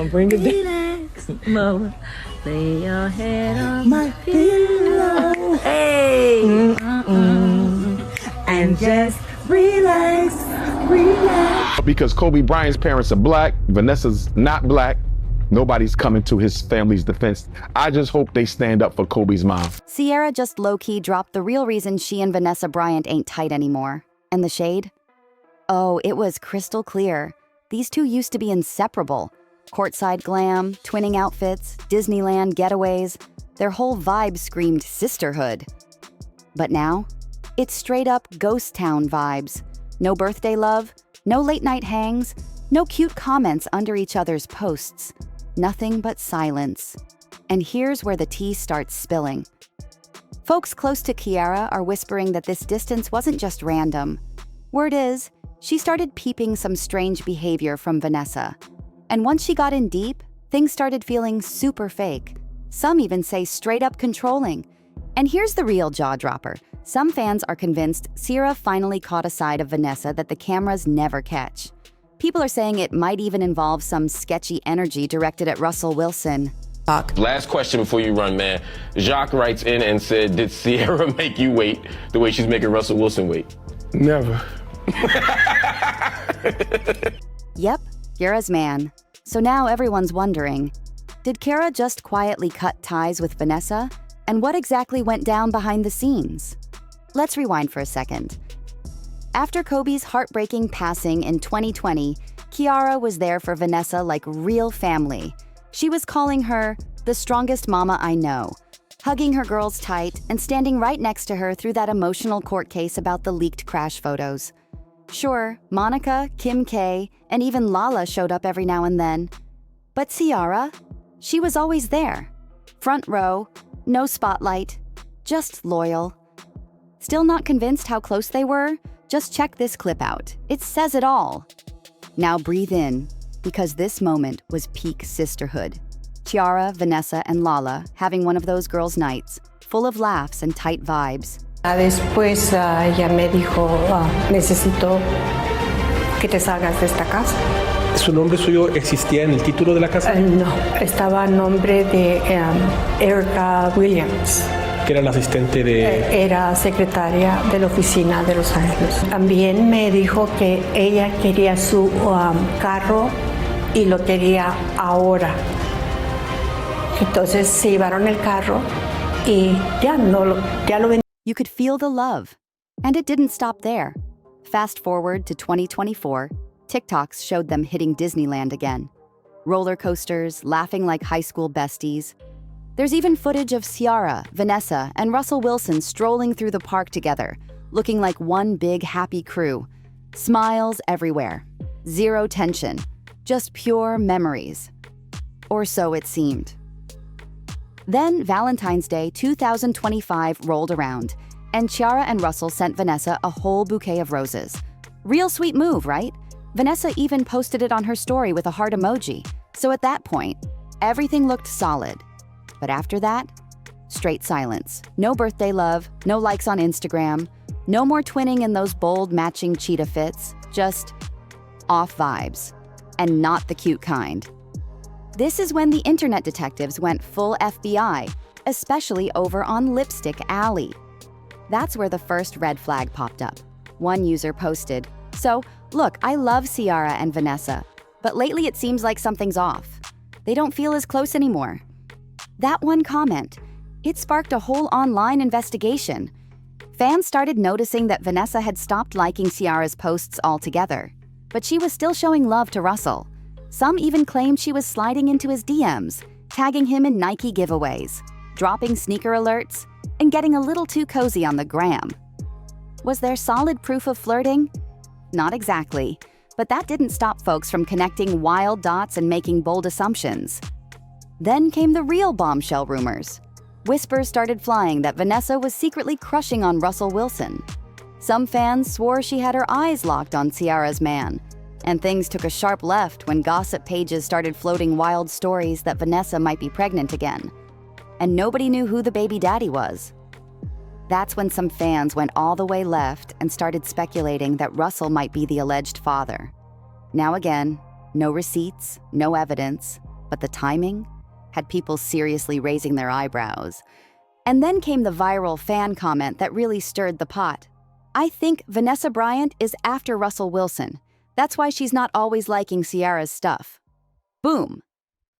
gonna bring it down. Relax, mama. Lay your head on my pillow. Hey. And just relax, relax. Because Kobe Bryant's parents are black, Vanessa's not black, nobody's coming to his family's defense. I just hope they stand up for Kobe's mom. Ciara just low-key dropped the real reason she and Vanessa Bryant ain't tight anymore. And the shade? Oh, it was crystal clear. These two used to be inseparable. Courtside glam, twinning outfits, Disneyland getaways. Their whole vibe screamed sisterhood. But now, it's straight up ghost town vibes. No birthday love, no late night hangs, no cute comments under each other's posts. Nothing but silence. And here's where the tea starts spilling. Folks close to Ciara are whispering that this distance wasn't just random. Word is, she started peeping some strange behavior from Vanessa. And once she got in deep, things started feeling super fake. Some even say straight up controlling. And here's the real jaw-dropper. Some fans are convinced Ciara finally caught a side of Vanessa that the cameras never catch. People are saying it might even involve some sketchy energy directed at Russell Wilson. Last question before you run, man. Jacques writes in and said, did Ciara make you wait the way she's making Russell Wilson wait? Never. Yep, Ciara's man. So now everyone's wondering, did Ciara just quietly cut ties with Vanessa? And what exactly went down behind the scenes? Let's rewind for a second. After Kobe's heartbreaking passing in 2020, Ciara was there for Vanessa like real family. She was calling her the strongest mama I know, hugging her girls tight and standing right next to her through that emotional court case about the leaked crash photos. Sure, Monica, Kim K, and even Lala showed up every now and then. But Ciara, she was always there. Front row, no spotlight, just loyal. Still not convinced how close they were? Just check this clip out. It says it all. Now breathe in, because this moment was peak sisterhood. Ciara, Vanessa, and Lala having one of those girls' nights, full of laughs and tight vibes. Después ella me dijo, necesito que te salgas de esta casa. ¿Su nombre suyo existía en el título de la casa? No, estaba a nombre de Erica Williams. Que era la asistente de... Era secretaria de la oficina de Los Ángeles. También me dijo que ella quería su carro y lo quería ahora. Entonces se llevaron el carro y ya lo vendieron. You could feel the love. And it didn't stop there. Fast forward to 2024, TikToks showed them hitting Disneyland again. Roller coasters, laughing like high school besties. There's even footage of Ciara, Vanessa, and Russell Wilson strolling through the park together, looking like one big happy crew. Smiles everywhere. Zero tension. Just pure memories. Or so it seemed. Then Valentine's Day 2025 rolled around, and Ciara and Russell sent Vanessa a whole bouquet of roses. Real sweet move, right? Vanessa even posted it on her story with a heart emoji. So at that point, everything looked solid. But after that, straight silence. No birthday love, no likes on Instagram, no more twinning in those bold matching cheetah fits, just off vibes. And not the cute kind. This is when the internet detectives went full FBI, especially over on Lipstick Alley. That's where the first red flag popped up. One user posted, "So, look, I love Ciara and Vanessa, but lately it seems like something's off. They don't feel as close anymore." That one comment, it sparked a whole online investigation. Fans started noticing that Vanessa had stopped liking Ciara's posts altogether, but she was still showing love to Russell. Some even claimed she was sliding into his DMs, tagging him in Nike giveaways, dropping sneaker alerts, and getting a little too cozy on the gram. Was there solid proof of flirting? Not exactly, but that didn't stop folks from connecting wild dots and making bold assumptions. Then came the real bombshell rumors. Whispers started flying that Vanessa was secretly crushing on Russell Wilson. Some fans swore she had her eyes locked on Ciara's man, and things took a sharp left when gossip pages started floating wild stories that Vanessa might be pregnant again. And nobody knew who the baby daddy was. That's when some fans went all the way left and started speculating that Russell might be the alleged father. Now again, no receipts, no evidence, But the timing had people seriously raising their eyebrows. And then came the viral fan comment that really stirred the pot. "I think Vanessa Bryant is after Russell Wilson. That's why she's not always liking Ciara's stuff." Boom!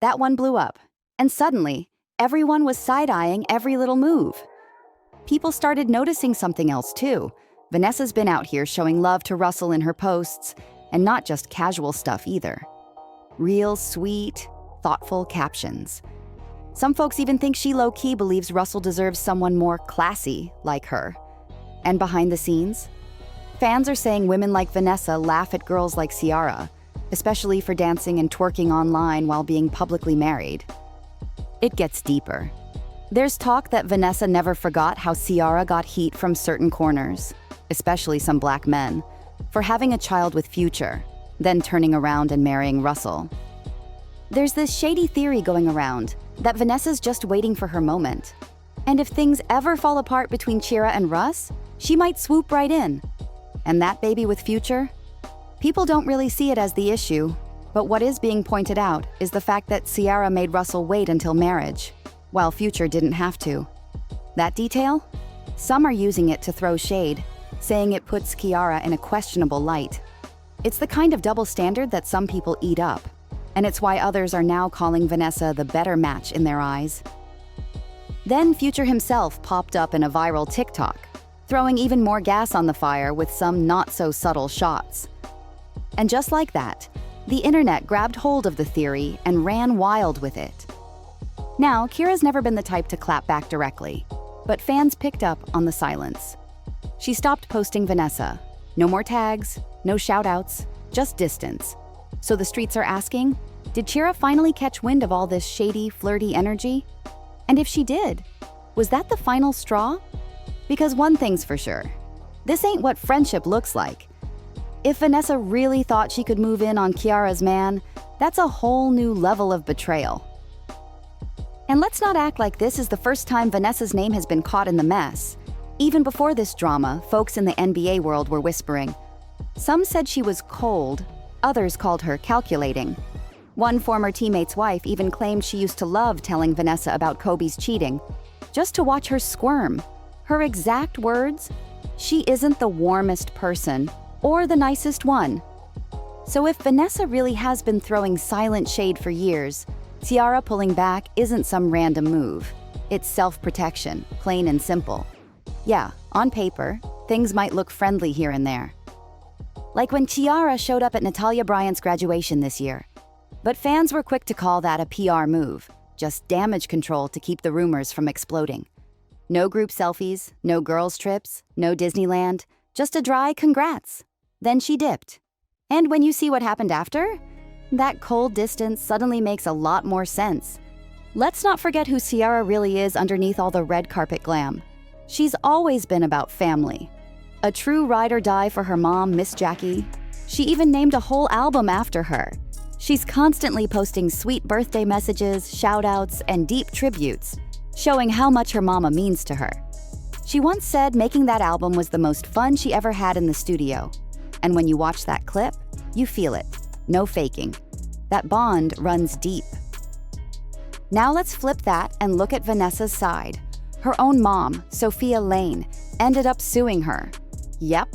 That one blew up. And suddenly, everyone was side-eyeing every little move. People started noticing something else too. Vanessa's been out here showing love to Russell in her posts, and not just casual stuff either. Real sweet, thoughtful captions. Some folks even think she low-key believes Russell deserves someone more classy like her. And behind the scenes, fans are saying women like Vanessa laugh at girls like Ciara, especially for dancing and twerking online while being publicly married. It gets deeper. There's talk that Vanessa never forgot how Ciara got heat from certain corners, especially some black men, for having a child with Future, then turning around and marrying Russell. There's this shady theory going around that Vanessa's just waiting for her moment. And if things ever fall apart between Ciara and Russ, she might swoop right in. And that baby with Future? People don't really see it as the issue, but what is being pointed out is the fact that Ciara made Russell wait until marriage, while Future didn't have to. That detail? Some are using it to throw shade, saying it puts Ciara in a questionable light. It's the kind of double standard that some people eat up, and it's why others are now calling Vanessa the better match in their eyes. Then Future himself popped up in a viral TikTok, throwing even more gas on the fire with some not-so-subtle shots. And just like that, the internet grabbed hold of the theory and ran wild with it. Now, Ciara's never been the type to clap back directly, but fans picked up on the silence. She stopped posting Vanessa. No more tags, no shout-outs, just distance. So the streets are asking, did Ciara finally catch wind of all this shady, flirty energy? And if she did, was that the final straw? Because one thing's for sure, this ain't what friendship looks like. If Vanessa really thought she could move in on Ciara's man, that's a whole new level of betrayal. And let's not act like this is the first time Vanessa's name has been caught in the mess. Even before this drama, folks in the NBA world were whispering. Some said she was cold, others called her calculating. One former teammate's wife even claimed she used to love telling Vanessa about Kobe's cheating, just to watch her squirm. Her exact words, "She isn't the warmest person or the nicest one." So if Vanessa really has been throwing silent shade for years, Ciara pulling back isn't some random move. It's self-protection, plain and simple. Yeah, on paper, things might look friendly here and there. Like when Ciara showed up at Natalia Bryant's graduation this year. But fans were quick to call that a PR move, just damage control to keep the rumors from exploding. No group selfies, no girls' trips, no Disneyland, just a dry congrats. Then she dipped. And when you see what happened after, that cold distance suddenly makes a lot more sense. Let's not forget who Ciara really is underneath all the red carpet glam. She's always been about family. A true ride or die for her mom, Miss Jackie. She even named a whole album after her. She's constantly posting sweet birthday messages, shout-outs, and deep tributes, showing how much her mama means to her. She once said making that album was the most fun she ever had in the studio. And when you watch that clip, you feel it. No faking. That bond runs deep. Now let's flip that and look at Vanessa's side. Her own mom, Sophia Lane, ended up suing her. Yep.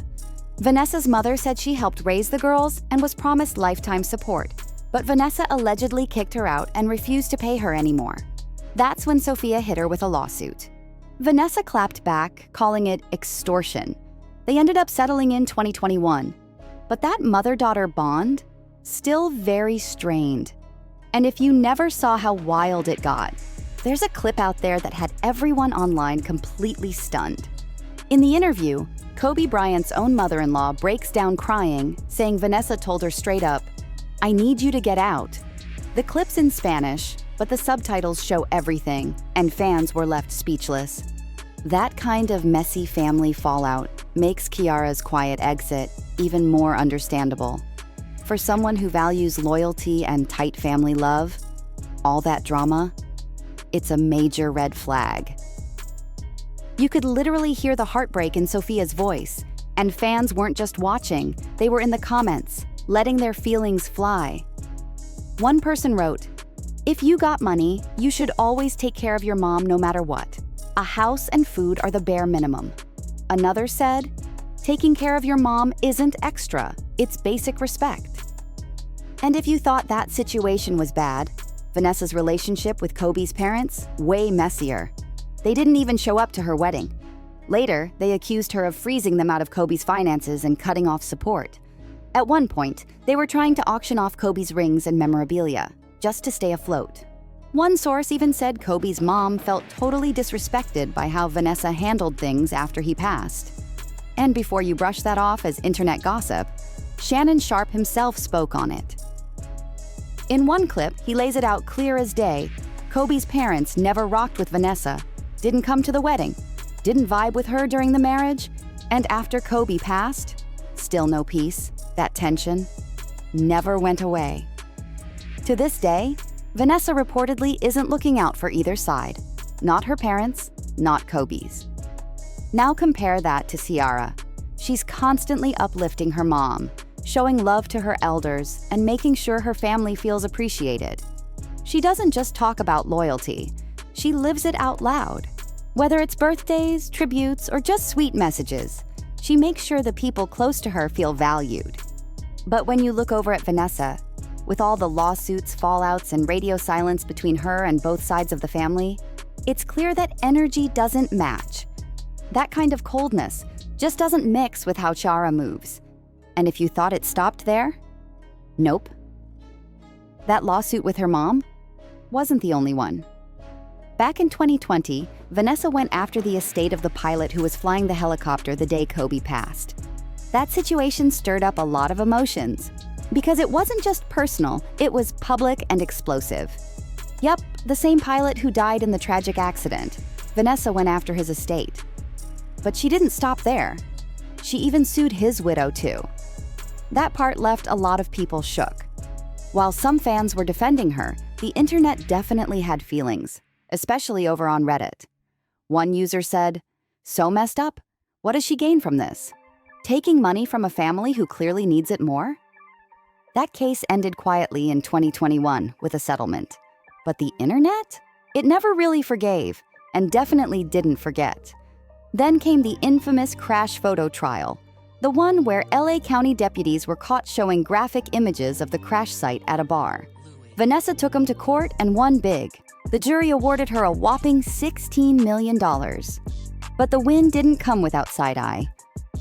Vanessa's mother said she helped raise the girls and was promised lifetime support, but Vanessa allegedly kicked her out and refused to pay her anymore. That's when Sophia hit her with a lawsuit. Vanessa clapped back, calling it extortion. They ended up settling in 2021. But that mother-daughter bond? Still very strained. And if you never saw how wild it got, there's a clip out there that had everyone online completely stunned. In the interview, Kobe Bryant's own mother-in-law breaks down crying, saying Vanessa told her straight up, "I need you to get out." The clip's in Spanish, but the subtitles show everything, and fans were left speechless. That kind of messy family fallout makes Ciara's quiet exit even more understandable. For someone who values loyalty and tight family love, all that drama, it's a major red flag. You could literally hear the heartbreak in Sophia's voice, and fans weren't just watching, they were in the comments, letting their feelings fly. One person wrote, If you got money, you should always take care of your mom no matter what. A house and food are the bare minimum. Another said, taking care of your mom isn't extra, it's basic respect. And if you thought that situation was bad, Vanessa's relationship with Kobe's parents, way messier. They didn't even show up to her wedding. Later, they accused her of freezing them out of Kobe's finances and cutting off support. At one point, they were trying to auction off Kobe's rings and memorabilia, just to stay afloat. One source even said Kobe's mom felt totally disrespected by how Vanessa handled things after he passed. And before you brush that off as internet gossip, Shannon Sharpe himself spoke on it. In one clip, he lays it out clear as day. Kobe's parents never rocked with Vanessa, didn't come to the wedding, didn't vibe with her during the marriage, and after Kobe passed, still no peace. That tension never went away. To this day, Vanessa reportedly isn't looking out for either side. Not her parents, not Kobe's. Now compare that to Ciara. She's constantly uplifting her mom, showing love to her elders, and making sure her family feels appreciated. She doesn't just talk about loyalty, she lives it out loud. Whether it's birthdays, tributes, or just sweet messages, she makes sure the people close to her feel valued. But when you look over at Vanessa, with all the lawsuits, fallouts, and radio silence between her and both sides of the family, it's clear that energy doesn't match. That kind of coldness just doesn't mix with how Ciara moves. And if you thought it stopped there, nope. That lawsuit with her mom wasn't the only one. Back in 2020, Vanessa went after the estate of the pilot who was flying the helicopter the day Kobe passed. That situation stirred up a lot of emotions, because it wasn't just personal, it was public and explosive. Yep, the same pilot who died in the tragic accident. Vanessa went after his estate. But she didn't stop there. She even sued his widow too. That part left a lot of people shook. While some fans were defending her, the internet definitely had feelings, especially over on Reddit. One user said, "So messed up? What does she gain from this? Taking money from a family who clearly needs it more?" That case ended quietly in 2021 with a settlement. But the internet? It never really forgave, and definitely didn't forget. Then came the infamous crash photo trial, the one where LA County deputies were caught showing graphic images of the crash site at a bar. Vanessa took them to court and won big. The jury awarded her a whopping $16 million. But the win didn't come without side-eye,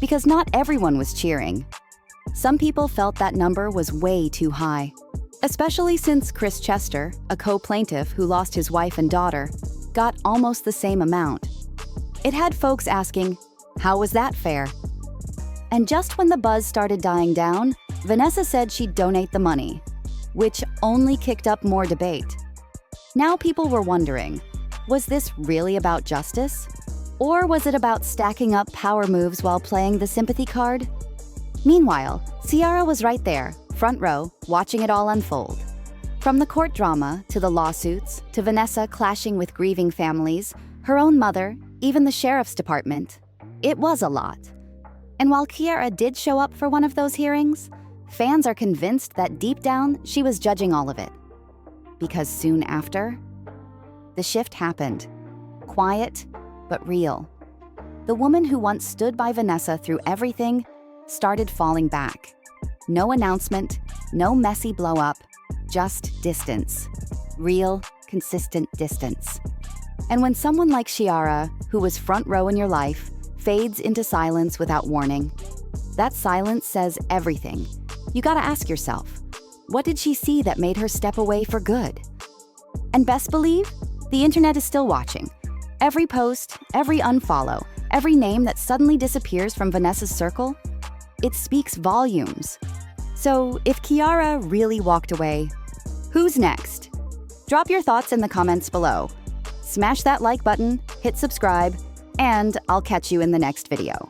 because not everyone was cheering. Some people felt that number was way too high, especially since Chris Chester, a co-plaintiff who lost his wife and daughter, got almost the same amount. It had folks asking, how was that fair? And just when the buzz started dying down, Vanessa said she'd donate the money, which only kicked up more debate. Now people were wondering, was this really about justice? Or was it about stacking up power moves while playing the sympathy card? Meanwhile, Ciara was right there, front row, watching it all unfold. From the court drama, to the lawsuits, to Vanessa clashing with grieving families, her own mother, even the sheriff's department. It was a lot. And while Ciara did show up for one of those hearings, fans are convinced that deep down, she was judging all of it. Because soon after, the shift happened. Quiet, but real. The woman who once stood by Vanessa through everything started falling back. No announcement, no messy blow-up, just distance. Real, consistent distance. And when someone like Ciara, who was front row in your life, fades into silence without warning, that silence says everything. You gotta ask yourself, what did she see that made her step away for good? And best believe, the internet is still watching. Every post, every unfollow, every name that suddenly disappears from Vanessa's circle, it speaks volumes. So if Ciara really walked away, who's next? Drop your thoughts in the comments below. Smash that like button, hit subscribe, and I'll catch you in the next video.